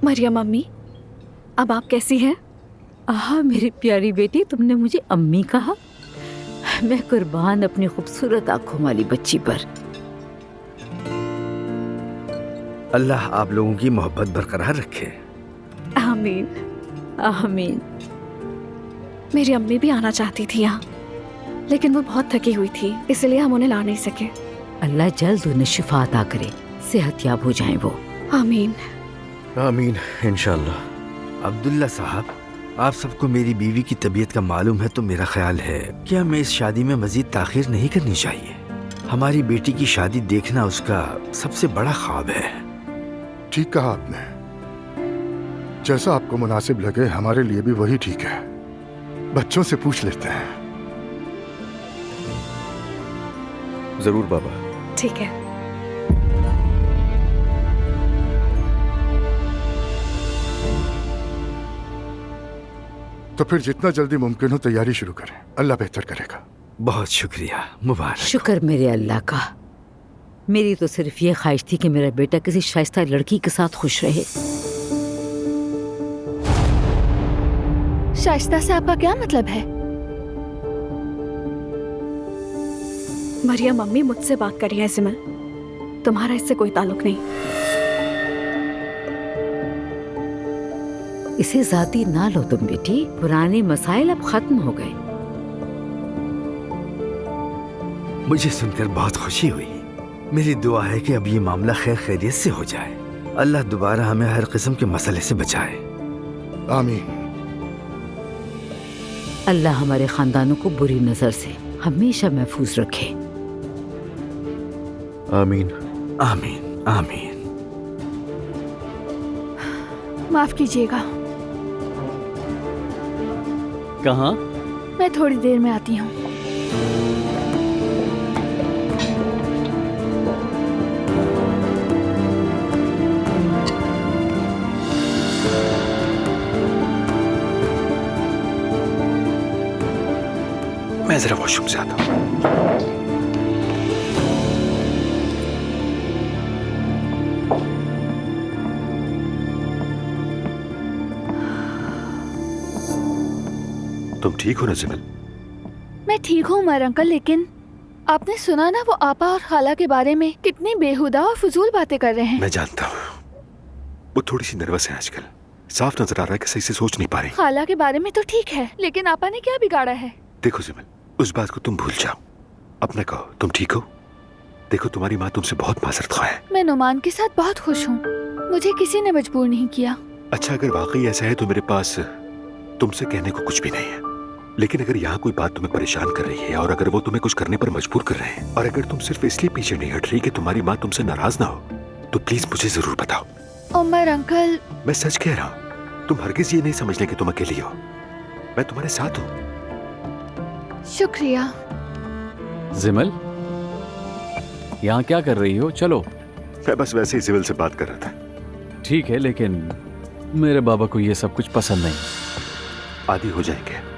मरियम अम्मी, अब आप कैसी हैं? आहा मेरी प्यारी बेटी, तुमने मुझे अम्मी कहा। मैं कुर्बान अपनी खूबसूरत आंखों वाली बच्ची पर। अल्लाह आप लोगों की मोहब्बत बरकरार रखे। आमीन। आमीन। मेरी अम्मी भी आना चाहती थी यहाँ, लेकिन वो बहुत थकी हुई थी, इसलिए हम उन्हें ला नहीं सके। अल्लाह जल्द उन्हें शिफा अता करे, सेहतयाब हो जाएं वो। आमीन। आमीन इंशाअल्लाह। अब्दुल्ला साहब, आप सबको मेरी बीवी की तबीयत का मालूम है, तो मेरा ख्याल है कि हमें इस शादी में मजीद ताखीर नहीं करनी चाहिए। हमारी बेटी की शादी देखना उसका सबसे बड़ा ख्वाब है। ठीक कहा आपने। जैसा आपको मुनासिब लगे, हमारे लिए भी वही ठीक है। बच्चों से पूछ लेते हैं। जरूर बाबा। ठीक है। तो फिर जितना जल्दी मुमकिन हो तैयारी शुरू करें, अल्लाह बेहतर करेगा। बहुत शुक्रिया, मुबारक। शुक्र मेरे अल्लाह का। मेरी तो सिर्फ ये ख्वाहिश थी कि मेरा बेटा किसी शाइस्ता लड़की के साथ खुश रहे। शाइस्ता से आपका क्या मतलब है? मरियम अम्मी मुझसे बात करी है सिमल, तुम्हारा इससे कोई ताल्लुक नहीं। इसे जाती ना लो तुम बेटी, पुराने मसाइल अब खत्म हो गए। मुझे सुनकर बहुत खुशी हुई। मेरी दुआ है कि अब ये मामला खैर खैरियत से हो जाए। अल्लाह दोबारा हमें हर किस्म के मसले से बचाए। आमीन। अल्लाह हमारे खानदानों को बुरी नजर से हमेशा महफूज रखे। आमीन। आमीन आमीन। माफ कीजिएगा। कहाँ? मैं थोड़ी देर में आती हूँ। मैं जरा वॉशरूम से आता हूँ। तुम ठीक हो ना जिमल? मैं ठीक हूँ उमर अंकल, लेकिन आपने सुना ना वो आपा और खाला के बारे में कितनी बेहुदा और फजूल बातें कर रहे हैं। मैं जानता हूँ, वो थोड़ी सी नर्वस है आजकल। साफ नजर आ रहा है कि सही से सोच नहीं पा रही। खाला के बारे में तो ठीक है, लेकिन आपा ने क्या बिगाड़ा है? देखो जिमल, उस बात को तुम भूल जाओ। अपना कहो तुम ठीक हो। देखो तुम्हारी माँ तुमसे बहुत माजरत ख्वाह है। मैं नुमान के साथ बहुत खुश हूँ, मुझे किसी ने मजबूर नहीं किया। अच्छा, अगर वाकई ऐसा है तो मेरे पास तुमसे कहने को कुछ भी नहीं है। लेकिन अगर यहाँ कोई बात तुम्हें परेशान कर रही है और अगर वो तुम्हें कुछ करने पर मजबूर कर रहे हैं और अगर तुम सिर्फ इसलिए पीछे नहीं हट रही कि तुम्हारी माँ तुमसे नाराज ना हो, तो प्लीज मुझे जरूर बताओ। उमर अंकल, मैं सच कह रहा हूँ। तुम हरगिज ये नहीं समझने कि तुम अकेली हो। मैं तुम्हारे साथ हूँ। शुक्रिया। जिमल, यहाँ क्या कर रही हो? चलो। मैं बस वैसे ही जिमल से बात कर रहा था। ठीक है, लेकिन मेरे बाबा को ये सब कुछ पसंद नहीं। आदी हो जाएंगे।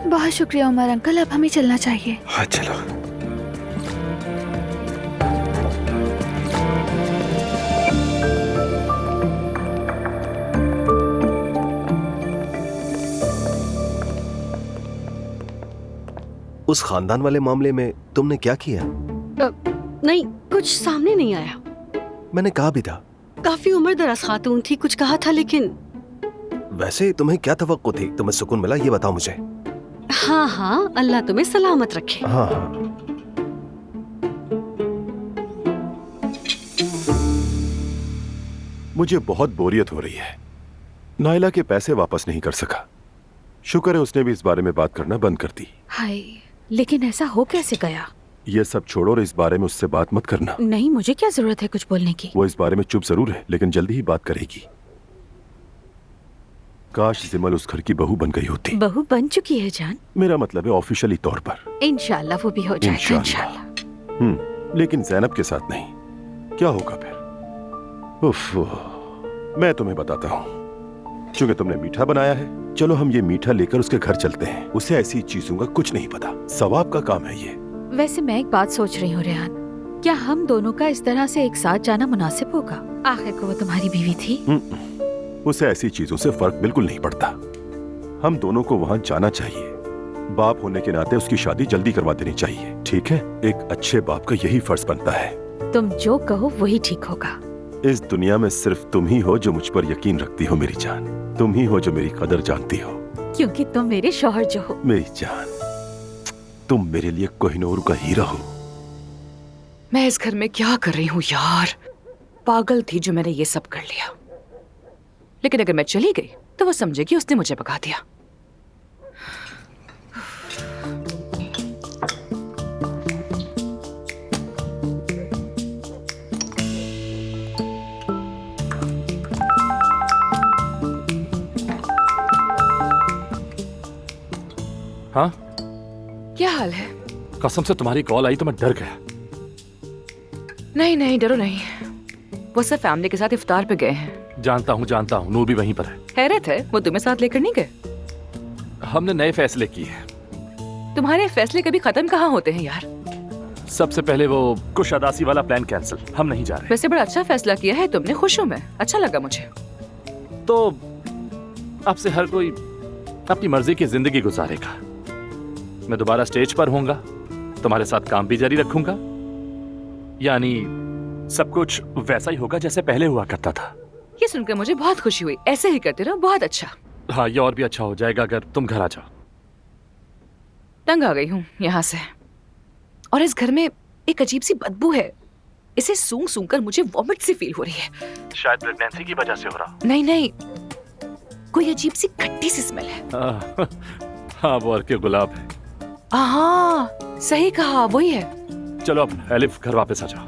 बहुत शुक्रिया उमर अंकल, अब हमें चलना चाहिए। हाँ चलो। उस खानदान वाले मामले में तुमने क्या किया? नहीं, कुछ सामने नहीं आया। मैंने कहा भी था। काफी उम्र दराज खातून थी, कुछ कहा था, लेकिन वैसे तुम्हें क्या तवक्को थी? तुम्हें सुकून मिला, ये बताओ मुझे। हाँ हाँ, अल्लाह तुम्हें सलामत रखे। हाँ हाँ। मुझे बहुत बोरियत हो रही है। नाइला के पैसे वापस नहीं कर सका। शुक्र है उसने भी इस बारे में बात करना बंद कर दी। हाय, लेकिन ऐसा हो कैसे गया? ये सब छोड़ो और इस बारे में उससे बात मत करना। नहीं, मुझे क्या जरूरत है कुछ बोलने की। वो इस बारे में चुप जरूर है, लेकिन जल्दी ही बात करेगी। काश जिमल उस घर की बहू बन गई होती। बहू बन चुकी है जान। मेरा मतलब है ऑफिशियली तौर पर। इंशाल्लाह वो भी हो जाएगा इंशाल्लाह। लेकिन जैनब के साथ नहीं। क्या होगा फिर? उफ, मैं तुम्हें बताता हूँ। चूंकि तुमने मीठा बनाया है, चलो हम ये मीठा लेकर उसके घर चलते हैं। उसे ऐसी चीजों का कुछ नहीं पता। सवाब का काम है ये। वैसे मैं एक बात सोच रही हूँ रेहान, क्या हम दोनों का इस तरह से एक साथ जाना मुनासिब होगा? आखिर को वो तुम्हारी बीवी थी। उसे ऐसी चीजों से फर्क बिल्कुल नहीं पड़ता। हम दोनों को वहां जाना चाहिए। बाप होने के नाते उसकी शादी जल्दी करवा देनी चाहिए, ठीक है? एक अच्छे बाप का यही फर्ज बनता है। तुम जो कहो वही ठीक होगा। इस दुनिया में सिर्फ तुम ही हो जो मुझ पर यकीन रखती हो मेरी जान। तुम ही हो जो मेरी कदर जानती हो। क्योंकि तुम मेरे शौहर जो हो। मेरी जान, तुम मेरे लिए कोहिनूर का हीरा हो। मैं इस घर में क्या कर रही हूँ यार? पागल थी जो मैंने ये सब कर लिया। लेकिन अगर मैं चली गई तो वो समझेगी उसने मुझे भगा दिया। हाँ, क्या हाल है? कसम से तुम्हारी कॉल आई तो मैं डर गया। नहीं नहीं, डरो नहीं। वो सब फैमिली के साथ इफ्तार पे गए हैं। जानता हूँ, नूर भी वहीं पर है। हैरत है, वो तुम्हें साथ लेकर नहीं गए? हमने नए फैसले किए हैं। तुम्हारे फैसले कभी खत्म कहाँ होते हैं यार? सबसे पहले वो कुशादासी वाला प्लान कैंसिल, हम नहीं जा रहे। वैसे बड़ा अच्छा फैसला किया है तुमने, खुश हूँ मैं, अच्छा लगा मुझे। तो अब से हर कोई अपनी मर्जी की जिंदगी गुजारेगा। मैं दोबारा स्टेज पर होऊंगा, तुम्हारे साथ काम भी जारी रखूंगा, यानी सब कुछ वैसा ही होगा जैसे पहले हुआ करता था। ये सुनकर मुझे बहुत खुशी हुई। ऐसे ही करते रहो, बहुत अच्छा। हाँ, ये और भी अच्छा हो जाएगा अगर तुम घर आ जाओ। तंग आ गई हूँ यहाँ से, और इस घर में एक अजीब सी बदबू है। इसे सूंघ सूंघ कर मुझे वॉमिट सी फील हो रही है। शायद प्रेगनेंसी की वजह से हो रहा। नहीं नहीं, कोई अजीब सी खट्टी सी स्मेल है। हाँ, वो अर्के गुलाब है। हाँ, सही कहा, वही है। चलो अब एलिफ घर वापस आ जाओ।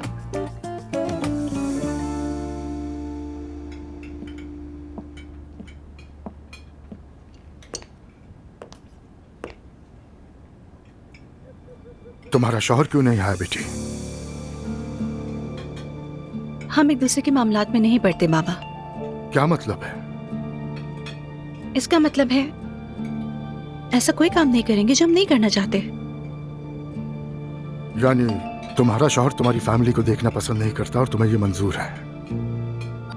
तुम्हारा शौहर क्यों नहीं आया बेटी? हम एक दूसरे के मामलात में नहीं पड़ते बाबा। क्या मतलब है? इसका मतलब है ऐसा कोई काम नहीं करेंगे जो हम नहीं करना चाहते। यानी तुम्हारा शौहर तुम्हारी फैमिली को देखना पसंद नहीं करता और तुम्हें ये मंजूर है?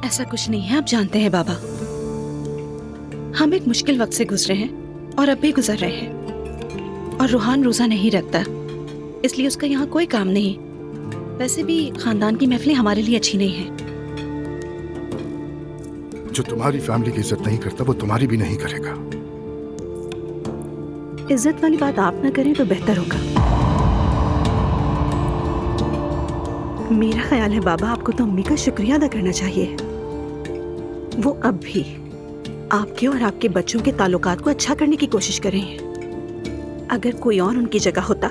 ऐसा कुछ नहीं है, आप जानते हैं बाबा। हम एक मुश्किल वक्त से गुजरे हैं और अब भी गुजर रहे हैं, और रूहान रोजा नहीं रखता, इसलिए उसका यहाँ कोई काम नहीं। वैसे भी खानदान की महफिलें हमारे लिए अच्छी नहीं है। जो तुम्हारी फैमिली की इज्जत नहीं करता वो तुम्हारी भी नहीं करेगा। इज्जत वाली बात आप ना करें तो बेहतर होगा। मेरा ख्याल है बाबा, आपको तो अम्मी का शुक्रिया अदा करना चाहिए। वो अब भी आपके और आपके बच्चों के ताल्लुकात को अच्छा करने की कोशिश कर रहे हैं। अगर कोई और उनकी जगह होता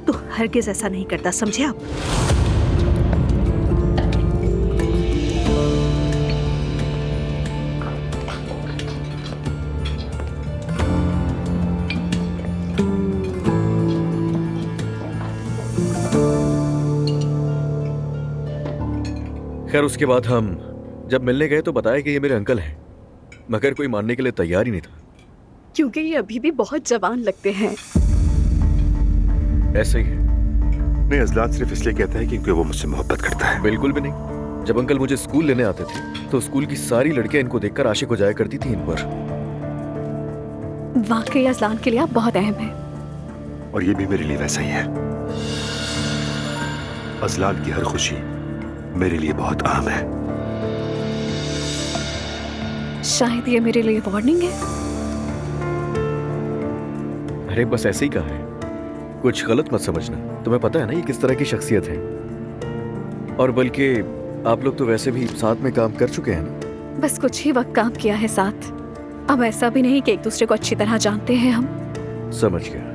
तो हरगिज ऐसा नहीं करता, समझे आप? खैर, उसके बाद हम जब मिलने गए तो बताया कि ये मेरे अंकल हैं, मगर कोई मानने के लिए तैयार ही नहीं था। क्योंकि ये अभी भी बहुत जवान लगते हैं। ऐसे ही है। नहीं, अजलान सिर्फ इसलिए कहता है क्योंकि वो मुझसे मोहब्बत करता है। बिल्कुल भी नहीं। जब अंकल मुझे स्कूल लेने आते थे तो स्कूल की सारी लड़कियां इनको देखकर आशिक हो जाया करती थी इन पर। वाकई अजलान के लिए आप बहुत अहम हैं। और ये भी मेरे लिए वैसा ही है। अजलान की हर खुशी मेरे लिए बहुत अहम है। शायद ये मेरे लिए वार्निंग है। अरे बस ऐसे ही कहा है, कुछ गलत मत समझना। तुम्हें पता है ना ये किस तरह की शख्सियत है, और बल्कि आप लोग तो वैसे भी साथ में काम कर चुके हैं ना। बस कुछ ही वक्त काम किया है साथ। अब ऐसा भी नहीं कि एक दूसरे को अच्छी तरह जानते हैं हम। समझ गया।